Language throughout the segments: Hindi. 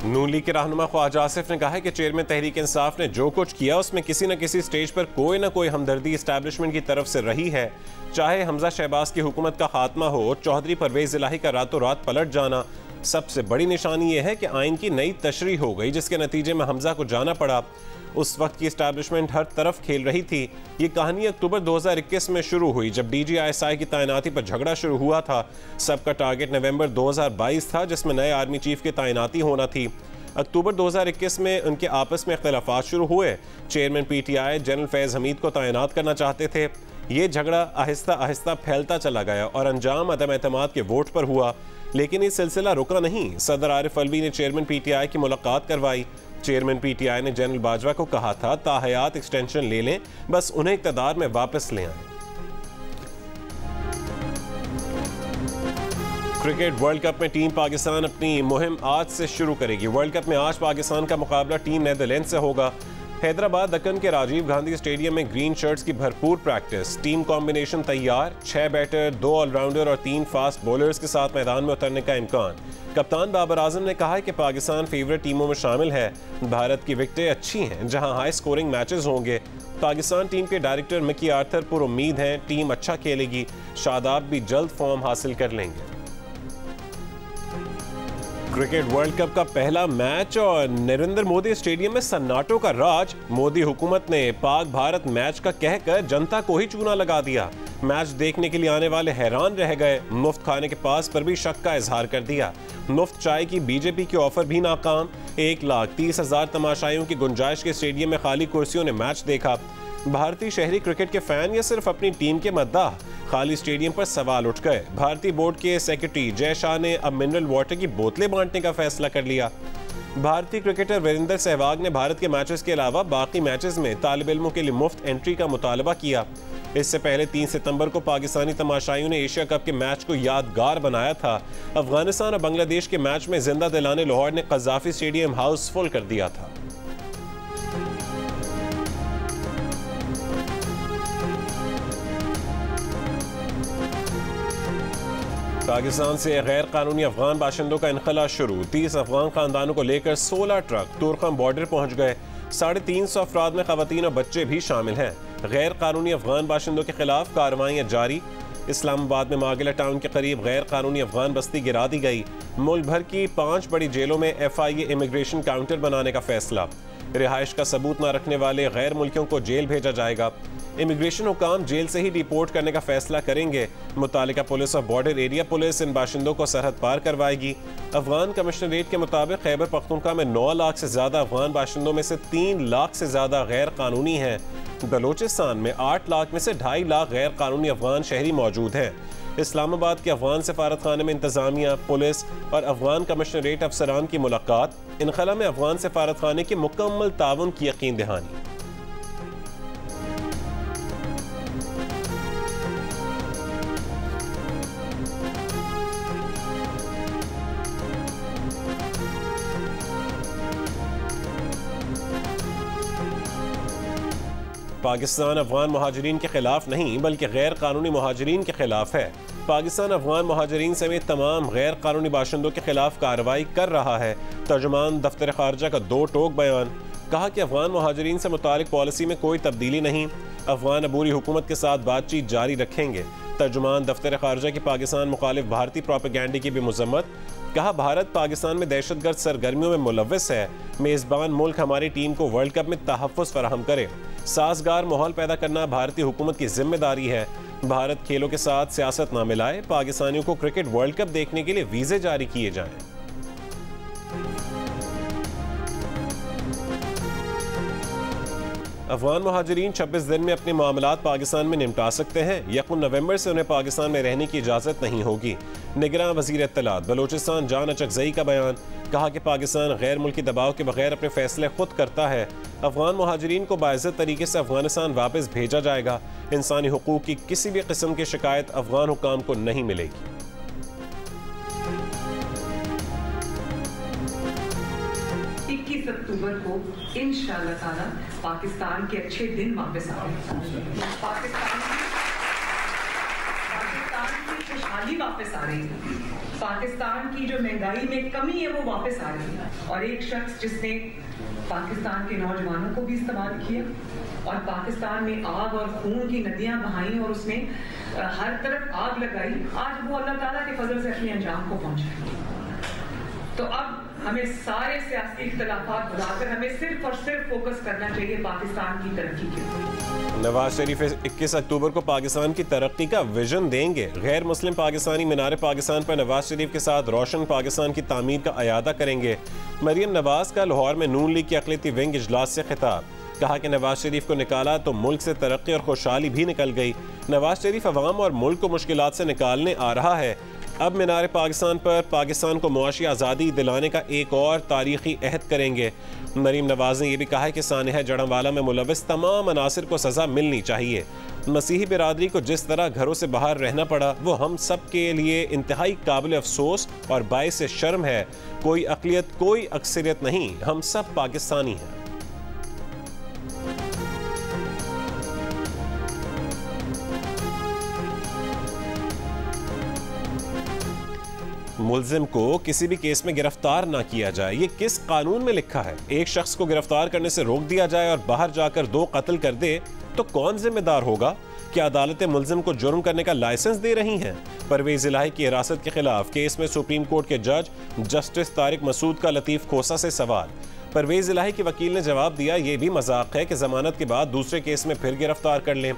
नून लीग के रहनुमा ख्वाजा आसिफ ने कहा है कि चेयरमैन तहरीक इंसाफ ने जो कुछ किया उसमें किसी न किसी स्टेज पर कोई ना कोई हमदर्दी इस्टेब्लिशमेंट की तरफ से रही है। चाहे हमजा शहबाज की हुकूमत का खात्मा हो, चौधरी परवेज इलाही का रातों रात पलट जाना, सबसे बड़ी निशानी यह है कि आइन की नई तशरीह हो गई जिसके नतीजे में हमजा को जाना पड़ा। उस वक्त की इस्टेब्लिशमेंट हर तरफ खेल रही थी। ये कहानी अक्टूबर 2021 में शुरू हुई जब DGISI की तैनाती पर झगड़ा शुरू हुआ था। सबका टारगेट नवंबर 2022 था जिसमें नए आर्मी चीफ की तैनाती होना थी। अक्टूबर 2021 में उनके आपस में इख्तिलाफात शुरू हुए। चेयरमैन PTI जनरल फैज़ हमीद को तैनात करना चाहते थे। ये झगड़ा आहिस्ता आहिस्ता फैलता चला गया और अंजाम अदम एतमाद के वोट पर हुआ, लेकिन ये सिलसिला रुका नहीं। सदर आरिफ अलवी ने चेयरमैन PTI की मुलाकात करवाई। चेयरमैन PTI ने जनरल बाजवा को कहा था ताहयात एक्सटेंशन ले लें, बस उन्हें इक़्तिदार में वापस ले आएं। क्रिकेट वर्ल्ड कप में टीम पाकिस्तान अपनी मुहिम आज से शुरू करेगी। वर्ल्ड कप में आज पाकिस्तान का मुकाबला टीम नीदरलैंड से होगा। हैदराबाद दक्कन के राजीव गांधी स्टेडियम में ग्रीन शर्ट्स की भरपूर प्रैक्टिस। टीम कॉम्बिनेशन तैयार, 6 बैटर, 2 ऑलराउंडर और 3 फास्ट बॉलर्स के साथ मैदान में उतरने का इम्कान। कप्तान बाबर आजम ने कहा है कि पाकिस्तान फेवरेट टीमों में शामिल है। भारत की विकेटें अच्छी हैं जहां हाई स्कोरिंग मैचेस होंगे। पाकिस्तान टीम के डायरेक्टर मिकी आर्थर पुर उम्मीद हैं टीम अच्छा खेलेगी। शादाब भी जल्द फॉर्म हासिल कर लेंगे। क्रिकेट वर्ल्ड कप का पहला मैच और नरेंद्र मोदी स्टेडियम में सन्नाटों का राज। मोदी हुकूमत ने पाक भारत मैच का कहकर जनता को ही चूना लगा दिया। मैच देखने के लिए आने वाले हैरान रह गए। मुफ्त खाने के पास पर भी शक का इजहार कर दिया। मुफ्त चाय की बीजेपी की ऑफर भी नाकाम। 1,30,000 तमाशाइयों की गुंजाइश के स्टेडियम में खाली कुर्सियों ने मैच देखा। भारतीय शहरी क्रिकेट के फैन या सिर्फ अपनी टीम के मद्दाह? खाली स्टेडियम पर सवाल उठ गए। भारतीय बोर्ड के सेक्रेटरी जय शाह ने अब मिनरल वाटर की बोतलें बांटने का फैसला कर लिया। भारतीय क्रिकेटर वीरेंद्र सहवाग ने भारत के मैचेस के अलावा बाकी मैचेस में तालिब इल्मों के लिए मुफ्त एंट्री का मुतालबा किया। इससे पहले 3 सितंबर को पाकिस्तानी तमाशाइयों ने एशिया कप के मैच को यादगार बनाया था। अफगानिस्तान और बांग्लादेश के मैच में जिंदा दिलाने लाहौर ने कज़ाफी स्टेडियम हाउसफुल कर दिया था। पाकिस्तान से गैर कानूनी अफगान बाशिंदों का इनखला शुरू। 30 अफगान खानदानों को लेकर 16 ट्रक तुर्कम बॉर्डर पहुंच गए। 350 अफराद में खवातीन और बच्चे भी शामिल हैं। गैर कानूनी अफगान बाशिंदों के खिलाफ कार्रवाइयाँ जारी। इस्लामाबाद में मागिला टाउन के करीब गैर कानूनी अफगान बस्ती गिरा दी गई। मुल्क भर की 5 बड़ी जेलों में FIA इमिग्रेशन काउंटर बनाने का फैसला। रिहाइश का सबूत न रखने वाले गैर मुल्कियों को जेल भेजा जाएगा। इमिग्रेशन हुकाम जेल से ही डिपोर्ट करने का फैसला करेंगे। मुतालिका पुलिस और बॉर्डर एरिया पुलिस इन बाशिंदों को सरहद पार करवाएगी। अफगान कमिश्नरेट के मुताबिक खैबर पख्तूनख्वा में 9 लाख से ज्यादा अफगान बाशिंदों में से 3 लाख से ज्यादा गैर कानूनी हैं। बलोचिस्तान में 8 लाख में से 2.5 लाख गैर कानूनी अफगान शहरी मौजूद हैं। इस्लामाबाद के अफगान सफारत खाने में इंतजामिया, पुलिस और अफगान कमिश्नरेट अफसरान की मुलाकात। इनखला में अफगान सफारत खाने की मुकम्मल ताउन की यकीन दहानी। 'पाकिस्तान अफगान महाजरीन के खिलाफ नहीं बल्कि गैर कानूनी महाजरीन के खिलाफ है। पाकिस्तान अफगान महाजरीन समेत तमाम गैर कानूनी बाशिंदों के खिलाफ कार्रवाई कर रहा है। तर्जुमान दफ्तर खारजा का 2 टोक बयान। कहा कि अफगान महाजरीन से मुतालिक पॉलिसी में कोई तब्दीली नहीं। अफगान अबूरी हुकूमत के साथ बातचीत जारी रखेंगे। तर्जुमान दफ्तर खारजा की पाकिस्तान मुखालिफ भारतीय प्रोपेगेंडे की भी मजम्मत। कहा भारत पाकिस्तान में दहशतगर्द सरगर्मियों में मुलव्वस है। मेज़बान मुल्क हमारी टीम को वर्ल्ड कप में तहफ़्फ़ुज़ फराहम करे। साजगार माहौल पैदा करना भारतीय हुकूमत की जिम्मेदारी है। भारत खेलों के साथ सियासत ना मिलाए। पाकिस्तानियों को क्रिकेट वर्ल्ड कप देखने के लिए वीज़े जारी किए जाएं। अफगान महाजरीन 26 दिन में अपने मामलात पाकिस्तान में निपटा सकते हैं। 1 नवंबर से उन्हें पाकिस्तान में रहने की इजाज़त नहीं होगी। निगरान वज़ीर इत्तलात बलोचिस्तान जान अचकज़ई का बयान। कहा कि पाकिस्तान गैर मुल्की दबाव के बगैर अपने फैसले खुद करता है। अफगान महाजरीन को बाइज़्ज़त तरीके से अफगानिस्तान वापस भेजा जाएगा। इंसानी हुकूक की किसी भी किस्म की शिकायत अफगान हुकाम को नहीं मिलेगी। 21 अक्टूबर को इंशाअल्लाह ताला पाकिस्तान के अच्छे दिन वापस आ रहे हैं। पाकिस्तान की खुशहाली वापस आ रही है। पाकिस्तान की जो महंगाई में कमी है वो वापस आ रही है, और एक शख्स जिसने पाकिस्तान के नौजवानों को भी इस्तेमाल किया और पाकिस्तान में आग और खून की नदियां बहाई और उसने हर तरफ आग लगाई, आज वो अल्लाह ताला के फजल से अपने अंजाम को पहुंचा। तो अब हमें सारे सियासी इख्तिलाफात भुलाकर हमें सिर्फ और सिर्फ फोकस करना चाहिए पाकिस्तान की तरक्की के ऊपर। नवाज शरीफ 21 अक्टूबर को पाकिस्तान की तरक्की का विजन देंगे। गैर मुस्लिम पाकिस्तानी मीनार पाकिस्तान पर नवाज शरीफ के साथ रोशन पाकिस्तान की तामीर का अयादा करेंगे। मरियम नवाज का लाहौर में नून लीग की अक़लियती विंग इजलास से खिताब, कहा कि नवाज शरीफ को निकाला तो मुल्क से तरक्की और खुशहाली भी निकल गई। नवाज शरीफ अवाम और मुल्क को मुश्किलात से निकालने आ रहा है। अब मीनार पाकिस्तान पर पाकिस्तान को मुआशी आज़ादी दिलाने का एक और तारीखी अहद करेंगे। मरीम नवाज ने यह भी कहा है कि सानिया जड़ांवाला में मुलविस तमाम अनासिर को सज़ा मिलनी चाहिए। मसीही बिरादरी को जिस तरह घरों से बाहर रहना पड़ा वो हम सब के लिए इंतहाई काबिल अफसोस और बाइस शर्म है। कोई अक़लियत कोई अक्सरियत नहीं, हम सब पाकिस्तानी हैं। मुल्जिम को किसी भी केस में गिरफ्तार ना किया जाए, ये किस कानून में लिखा है? एक शख्स को गिरफ्तार करने से रोक दिया जाए और बाहर जाकर 2 कत्ल कर दे तो कौन जिम्मेदार होगा? क्या अदालतें मुल्जिम को जुर्म करने का लाइसेंस दे रही हैं? परवेज इलाही की हिरासत के खिलाफ केस में सुप्रीम कोर्ट के जज जस्टिस तारिक मसूद का लतीफ खोसा से सवाल। परवेज इलाही के वकील ने जवाब दिया, ये भी मजाक है कि जमानत के बाद दूसरे केस में फिर गिरफ्तार कर लें।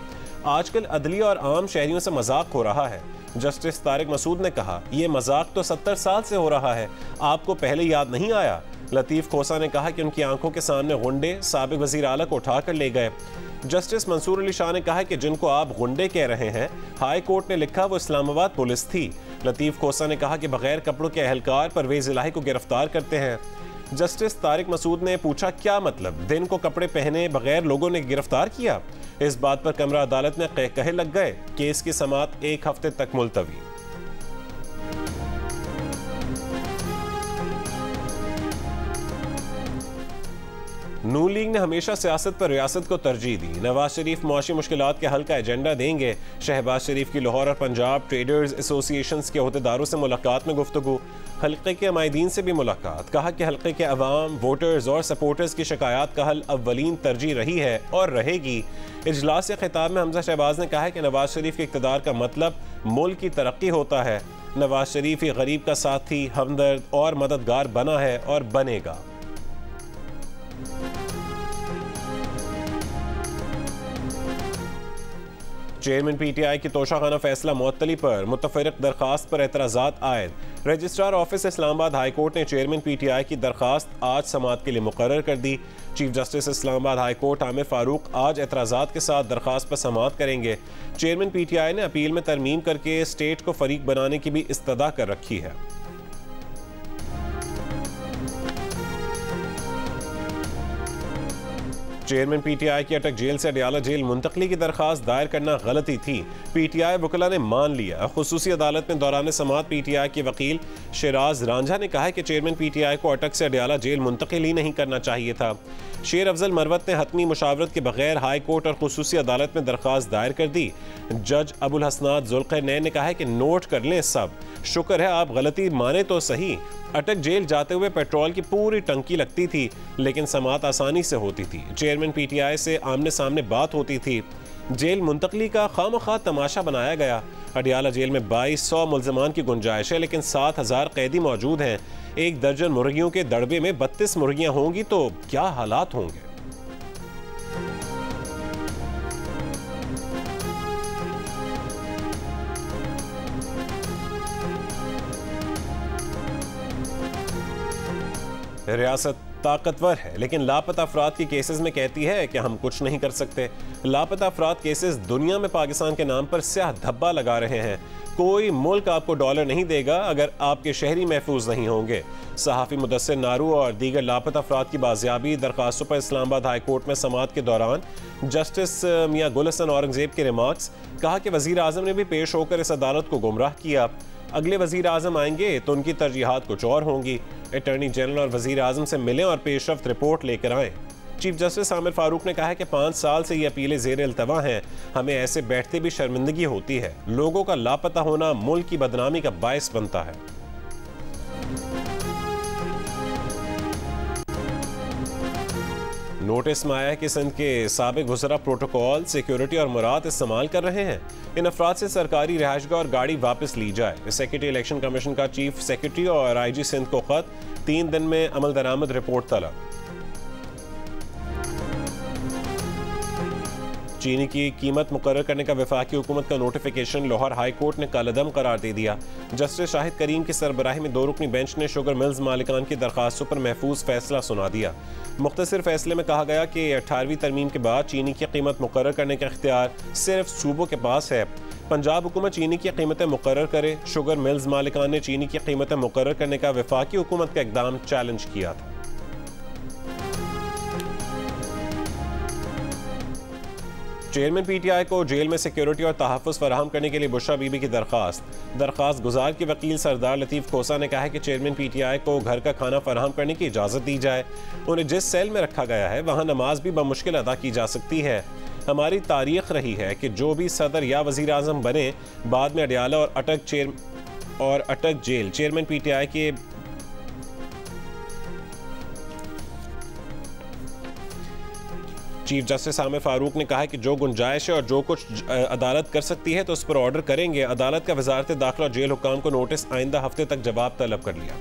आजकल अदलिया और आम शहरियों से मजाक हो रहा है। जस्टिस तारिक मसूद ने कहा, यह मजाक तो 70 साल से हो रहा है, आपको पहले याद नहीं आया? लतीफ खोसा ने कहा कि उनकी आंखों के सामने गुंडे साबिक वजीर आला को उठाकर ले गए। जस्टिस मंसूर अली शाह ने कहा कि जिनको आप गुंडे कह रहे हैं, हाई कोर्ट ने लिखा वो इस्लामाबाद पुलिस थी। लतीफ खोसा ने कहा कि बगैर कपड़ों के अहलकार परवेज इलाही को गिरफ्तार करते हैं। जस्टिस तारिक मसूद ने पूछा, क्या मतलब, दिन को कपड़े पहने बगैर लोगों ने गिरफ्तार किया? इस बात पर कमरा अदालत में कहे लग गए। केस की समाअत 1 हफ्ते तक मुलतवी। नून लीग ने हमेशा सियासत पर रियासत को तरजीह दी। नवाज शरीफ मुआशी मुश्किलात के हल का एजेंडा देंगे। शहबाज शरीफ की लाहौर और पंजाब ट्रेडर्स एसोसिएशन के अहदेदारों से मुलाकात में गुफ्तगू। हल्के के अमायदीन से भी मुलाकात, कहा कि हल्के के अवाम, वोटर्स और सपोर्टर्स की शिकायत का हल अव्वलीन तरजीह रही है और रहेगी। इजलास के खिताब में हमजा शहबाज ने कहा है कि नवाज शरीफ के इक़्तिदार का मतलब मुल्क की तरक्की होता है। नवाज शरीफ ही गरीब का साथी, हमदर्द और मददगार बना है और बनेगा। चेयरमैन पीटीआई की तोशाखाना फैसला मुअत्तली पर मुतफरिक दरखास्त पर एतराज़ात आयद। Registrar office Islamabad high court ने चेयरमैन पीटीआई की दरखास्त आज समाअत के लिए मुकर्रर कर दी। Chief justice Islamabad high court Aamir Farooq आज एतराज़ात के साथ दरखास्त पर समाअत करेंगे। चेयरमैन पीटीआई ने अपील में तरमीम करके स्टेट को फरीक बनाने की भी इस्तदा कर रखी है। चेयरमैन पीटीआई की अटक जेल से अडयाला जेल मुंतकली की दरखास्त दायर करना गलती थी, पीटीआई वकला ने मान लिया। खुसूसी अदालत में दौरान समाअत पीटीआई के वकील शेराज रांझा ने कहा है कि चेयरमैन पीटीआई को अटक से अडयाला जेल मुंतकिल ही नहीं करना चाहिए था। शेर अफजल मरवत ने हतमी मुशावरत के बगैर हाई कोर्ट और खुसूसी अदालत में दरखास्त दायर कर दी। जज अबुल हसनात जुल्करनैन ने कहा है कि नोट कर लें सब, शुक्र है आप गलती माने तो सही। अटक जेल जाते हुए पेट्रोल की पूरी टंकी लगती थी, लेकिन समाअत आसानी से होती थी। चेयरमैन पीटीआई से आमने सामने बात होती थी। जेल मुंतकली का खामखा तमाशा बनाया गया। अडयाला जेल में 2200 मुल्ज़मान की गुंजाइश है, लेकिन 7000 कैदी मौजूद हैं। 1 दर्जन मुर्गियों के दड़बे में 32 मुर्गियां होंगी तो क्या हालात होंगे। रियासत ताकतवर है, लेकिन लापता अफराद की केसेस में कहती है कि हम कुछ नहीं कर सकते। लापता अफराद केसेस दुनिया में पाकिस्तान के नाम पर स्याह धब्बा लगा रहे हैं। कोई मुल्क आपको डॉलर नहीं देगा अगर आपके शहरी महफूज नहीं होंगे। सहाफ़ी मुदस्सिर नारू और दीगर लापता अफराद की बाजियाबी दरखास्तों पर इस्लामाबाद हाई कोर्ट में समाअत के दौरान जस्टिस मियां गुल हसन औरंगजेब के रिमार्क्स, कहा कि वज़ीर आज़म ने भी पेश होकर इस अदालत को गुमराह किया। अगले वज़ीर आज़म आएंगे तो उनकी तरजीहात कुछ और होंगी। अटॉर्नी जनरल और वज़ीर आज़म से मिलें और पेशरफ्त रिपोर्ट लेकर आएँ। चीफ जस्टिस आमिर फारूक ने कहा है कि 5 साल से ये अपीलें ज़ेर इल्तवा हैं, हमें ऐसे बैठते भी शर्मिंदगी होती है। लोगों का लापता होना मुल्क की बदनामी का बायस बनता है। नोटिस में आया है कि सिंध के साबिक वज़रा प्रोटोकॉल, सिक्योरिटी और मुराद इस्तेमाल कर रहे हैं। इन अफराद से सरकारी रिहाइशगाह और गाड़ी वापस ली जाए। सेक्रेटरी इलेक्शन कमीशन का चीफ सेक्रेटरी और IG सिंध को खत, 3 दिन में अमल दरामद रिपोर्ट तलब। चीनी की कीमत मुकर्रर करने का वफाकी हुकूमत का नोटिफिकेशन लाहौर हाई कोर्ट ने कलअदम करार दे दिया। जस्टिस शाहिद करीम की सरबराही में 2 रुकनी बेंच ने शुगर मिल्स मालिकान की दरखास्तों पर महफूज फैसला सुना दिया। मुख्तसर फैसले में कहा गया कि 18वीं तरमीम के बाद चीनी की कीमत मुकर्रर करने का इख्तियार सिर्फ सूबों के पास है। पंजाब हुकूमत चीनी की कीमतें मुकर्रर करे। शुगर मिल्स मालिकान ने चीनी की कीमतें मुकर्रर करने का वफाकी हुकूमत का इकदाम चैलेंज किया था। चेयरमैन PTI को जेल में सिक्योरिटी और तहफ़्फ़ुज़ फराहम करने के लिए बुशरा बीबी की दरख्वास्त गुजार के वकील सरदार लतीफ़ खोसा ने कहा है कि चेयरमैन PTI को घर का खाना फराहम करने की इजाज़त दी जाए। उन्हें जिस सेल में रखा गया है वहाँ नमाज भी बमुश्किल अदा की जा सकती है। हमारी तारीख रही है कि जो भी सदर या वज़ीर आज़म बने, बाद में अडियाला और अटक जेल चेयरमैन PTI के चीफ जस्टिस आमिर फारूक ने कहा है कि जो गुंजाइश है और जो कुछ अदालत कर सकती है तो उस पर ऑर्डर करेंगे। अदालत का वजारत दाखिला और जेल हुक्काम को नोटिस आइंदा हफ्ते तक जवाब तलब कर लिया।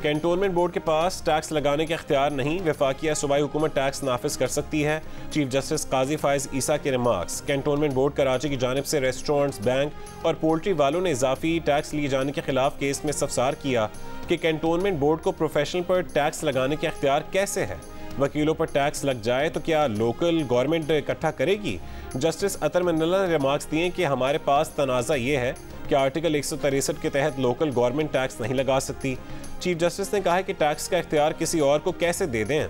कैंटोनमेंट बोर्ड के पास टैक्स लगाने के इख्तियार नहीं, वफाकी या सूबाई हुकूमत टैक्स नाफिज कर सकती है। चीफ जस्टिस काजी फाइज ईसा के रिमार्क्स। कैंटोनमेंट बोर्ड कराची की जानिब से रेस्टोरेंट्स, बैंक और पोल्ट्री वालों ने इजाफी टैक्स लिए जाने के खिलाफ केस में इस्तफसार किया कि कैंटोनमेंट बोर्ड को प्रोफेशनल पर टैक्स लगाने के इख्तियार कैसे है। वकीलों पर टैक्स लग जाए तो क्या लोकल गवर्नमेंट इकट्ठा करेगी? जस्टिस अतर मिन्नल्ला ने रिमार्क्स दिए कि हमारे पास तनाज़ा ये है कि आर्टिकल 163 के तहत लोकल गवर्नमेंट टैक्स नहीं लगा सकती। चीफ जस्टिस ने कहा है कि टैक्स का इख्तियार किसी और को कैसे दे दें।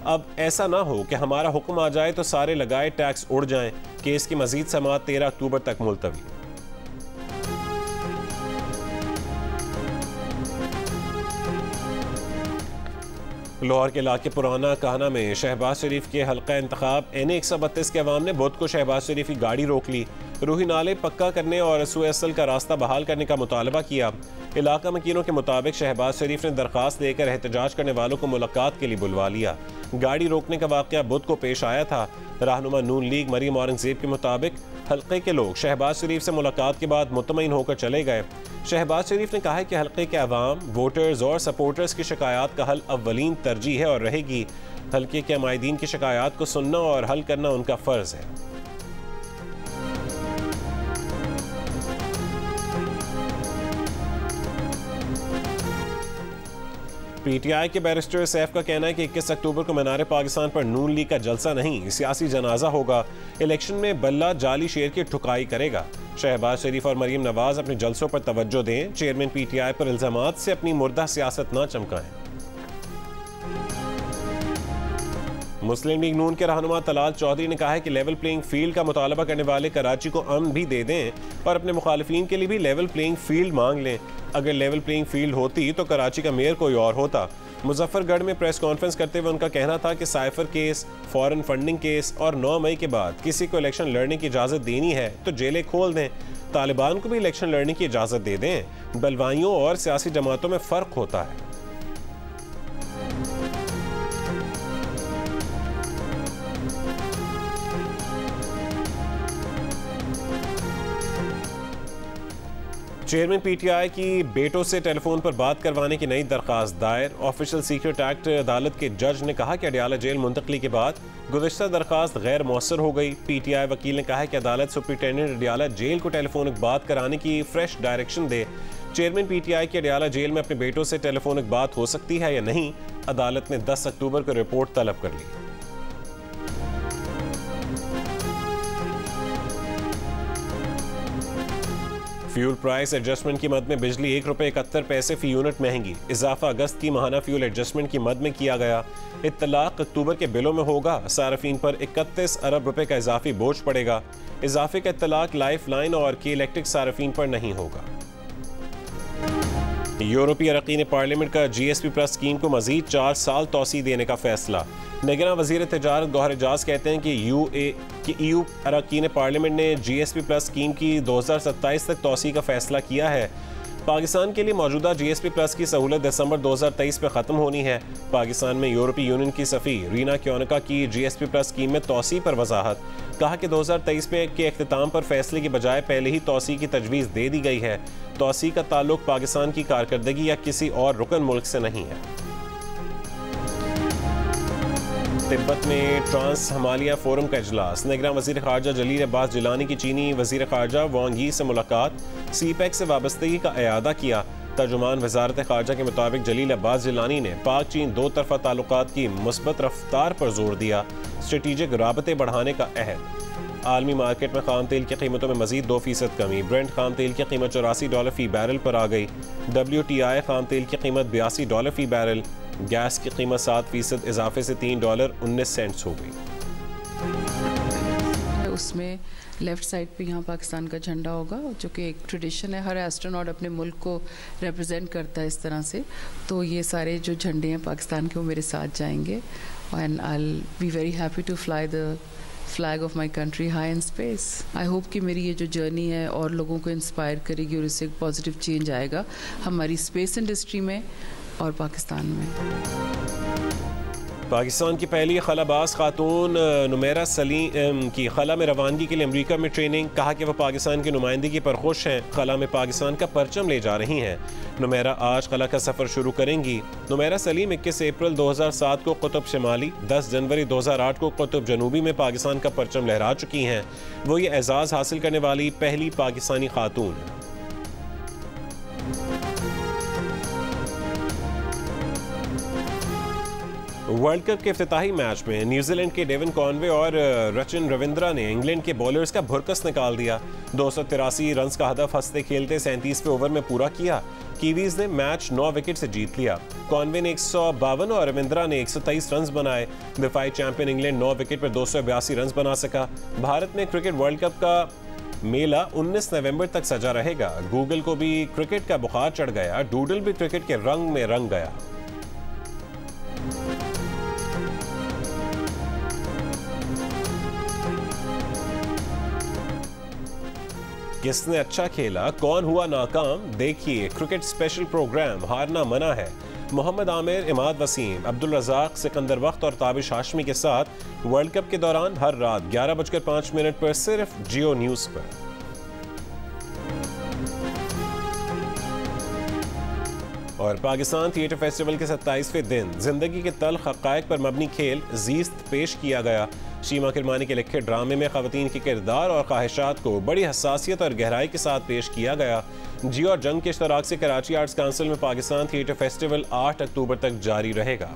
अब ऐसा ना हो कि हमारा हुक्म आ जाए तो सारे लगाए टैक्स उड़ जाएं। केस की मजीद समाअत 13 अक्टूबर तक मुलतवी। लाहौर के इलाके पुराना कहना में शहबाज शरीफ के हल्का इंतखाब NA 132 के अवाम ने बुध को शहबाज शरीफ की गाड़ी रोक ली। रूही नाले पक्का करने और सूए असल का रास्ता बहाल करने का मुतालबा किया। इलाका मकीनों के मुताबिक शहबाज शरीफ ने दरख्वास्त लेकर एहतजाज करने वालों को मुलाकात के लिए बुलवा लिया। गाड़ी रोकने का वाक़या बुध को पेश आया था। रहनुमा नून लीग मरियम औरंगजेब के मुताबिक हल्के के लोग शहबाज शरीफ से मुलाकात के बाद मुतमईन होकर चले गए। शहबाज शरीफ ने कहा है कि हल्के के अवाम, वोटर्स और सपोर्टर्स की शिकायत का हल अव्वलीन तरजीह है और रहेगी। हल्के के अमायदीन की शिकायत को सुनना और हल करना उनका फ़र्ज है। PTI के बैरिस्टर सैफ का कहना है कि 21 अक्टूबर को मीनार पाकिस्तान पर नून लीग का जलसा नहीं, सियासी जनाजा होगा। इलेक्शन में बल्ला जाली शेर की ठुकाई करेगा। शहबाज शरीफ और मरीम नवाज अपने जलसों पर तवज्जो दें। चेयरमैन PTI पर इल्जामात से अपनी मुर्दा सियासत ना चमकाएं। मुस्लिम लीग नून के रहनुमा तलाल चौधरी ने कहा है कि लेवल प्लेइंग फील्ड का मुतालबा करने वाले कराची को अमन भी दे दें और अपने मुखालिफिन के लिए भी लेवल प्लेइंग फील्ड मांग लें। अगर लेवल प्लेइंग फील्ड होती तो कराची का मेयर कोई और होता। मुजफ्फरगढ़ में प्रेस कॉन्फ्रेंस करते हुए उनका कहना था कि cipher case, foreign funding case और 9 मई के बाद किसी को इलेक्शन लड़ने की इजाज़त देनी है तो जेलें खोल दें। तालिबान को भी इलेक्शन लड़ने की इजाज़त दे दें। बलवाइयों और सियासी जमातों में फ़र्क होता है। चेयरमैन PTI की बेटों से टेलीफोन पर बात करवाने की नई दरख्वास्त दायर। ऑफिशियल सीक्रेट एक्ट अदालत के जज ने कहा कि अडियाला जेल मुंतकली के बाद गुज़िश्ता दरख्वास्त गैर मौसर हो गई। PTI वकील ने कहा है कि अदालत सुप्रिटेंडेंट अडियाला जेल को टेलीफोनिक बात कराने की फ्रेश डायरेक्शन दे। चेयरमैन PTI की अडियाला जेल में अपने बेटों से टेलीफोनिक बात हो सकती है या नहीं, अदालत ने 10 अक्टूबर को रिपोर्ट तलब कर ली। फ्यूल प्राइस एडजस्टमेंट की मद में बिजली ₹1.71 फी यूनिट महंगी। इजाफा अगस्त की माहाना फ्यूल एडजस्टमेंट की मद में किया गया। इत्तलाक अक्टूबर के बिलों में होगा। सार्फिन पर 31 अरब रुपए का इजाफी बोझ पड़ेगा। इजाफे का इत्तलाक लाइफ लाइन और की इलेक्ट्रिक सार्फिन पर नहीं होगा। यूरोपीय अरकान पार्लियामेंट का GSP प्लस स्कीम को मजीद 4 साल तोसी देने का फैसला। निगरां वजीर तिजारत गौहर एजाज कहते हैं कि EU अरकान पार्लियामेंट ने GSP प्लस स्कीम की 2027 तक तोसी का फैसला किया है। पाकिस्तान के लिए मौजूदा GSP प्लस की सहूलत दिसंबर 2023 में ख़त्म होनी है। पाकिस्तान में यूरोपीय यूनियन की सफ़ीर रीना क्योनिका की GSP प्लस स्कीम में तोसी पर वजाहत। कहा कि 2023 में के अख्तिताम पर फैसले की बजाय पहले ही तोसी की तजवीज़ दे दी गई है। तोसी का ताल्लुक पाकिस्तान की कारकर्दगी या किसी और रुकन मुल्क से नहीं है। तिब्बत में ट्रांस हिमालय फोरम का इजलास। निगरान वज़ीर ख़ारजा जलील अब्बास जिलानी की चीनी वज़ीर ख़ारजा वांग यी से मुलाकात। CPEC से वाबस्तगी का इयादा किया। तर्जुमान वज़ारत ख़ारजा के मुताबिक जलील अब्बास जिलानी ने पाक चीन दो तरफ़ा ताल्लुकात की मुस्बत रफ्तार पर जोर दिया। स्ट्रेटीजिक राबते बढ़ाने का अहद। आलमी मार्केट में खाम तेल की कीमतों में मज़ीद 2% कमी। ब्रेंट खाम तेल की कीमत $84 फ़ी बैरल पर आ गई। WTI खाम तेल की कीमत $82 फ़ी बैरल। गैस की कीमत 7% इजाफे से $3.19 हो गई। उसमें लेफ़्ट साइड पे यहाँ पाकिस्तान का झंडा होगा, जो कि एक ट्रेडिशन है, हर एस्ट्रोनॉट अपने मुल्क को रिप्रेजेंट करता है इस तरह से। तो ये सारे जो झंडे हैं पाकिस्तान के वो मेरे साथ जाएंगे and I will be very happy to fly the flag of my country high in space. I hope कि मेरी ये जो जर्नी है और लोगों को इंस्पायर करेगी और इससे पॉजिटिव चेंज आएगा हमारी स्पेस इंडस्ट्री में और पाकिस्तान में। पाकिस्तान की पहली खलाबाज खातून नुमेरा सलीम की खला में रवानगी के लिए अमेरिका में ट्रेनिंग। कहा कि वह पाकिस्तान की नुमाइंदगी पर खुश हैं। खला में पाकिस्तान का परचम ले जा रही हैं। नुमेरा आज खला का सफ़र शुरू करेंगी। नुमेरा सलीम 21 अप्रैल 2007 को कुतुब शिमाली, 10 जनवरी 2008 को कुतुब जनूबी में पाकिस्तान का परचम लहरा चुकी हैं। वो ये एजाज़ हासिल करने वाली पहली पाकिस्तानी खातून हैं। वर्ल्ड कप के इफ्तिताही मैच में न्यूजीलैंड के डेविन कॉनवे और रचिन रविंद्रा ने इंग्लैंड के बॉलर्स का भुरकस निकाल दिया। 283 रन का हदफ हंसते खेलते 37वें ओवर में पूरा किया। कीवीज ने मैच 9 विकेट से जीत लिया। कॉनवे ने 152 और रविंद्रा ने 123 रन बनाए। दिफाई चैंपियन इंग्लैंड 9 विकेट पर 282 रन बना सका। भारत में क्रिकेट वर्ल्ड कप का मेला 19 नवंबर तक सजा रहेगा। गूगल को भी क्रिकेट का बुखार चढ़ गया। डूडल भी क्रिकेट के रंग में रंग गया। किसने अच्छा खेला, कौन हुआ नाकाम, देखिए क्रिकेट स्पेशल प्रोग्राम हारना मना है। मोहम्मद आमिर, इमाद वसीम, अब्दुल रज़ाक, सिकंदर वक्त और ताबिश हाशमी के साथ वर्ल्ड कप के दौरान हर रात 11:05 पर सिर्फ जियो न्यूज़ पर। और पाकिस्तान थिएटर फेस्टिवल के 27वें दिन जिंदगी के तल्ख हक़ाइक़ पर मबनी खेल ज़ीस्त पेश किया गया। शीमा किरमानी के लिखे ड्रामे में ख़वातीन के किरदार और ख्वाहिशात को बड़ी हसासियत और गहराई के साथ पेश किया गया। जियो और जंग के इश्तराक से कराची आर्ट्स काउंसिल में पाकिस्तान थिएटर फेस्टिवल 8 अक्टूबर तक जारी रहेगा।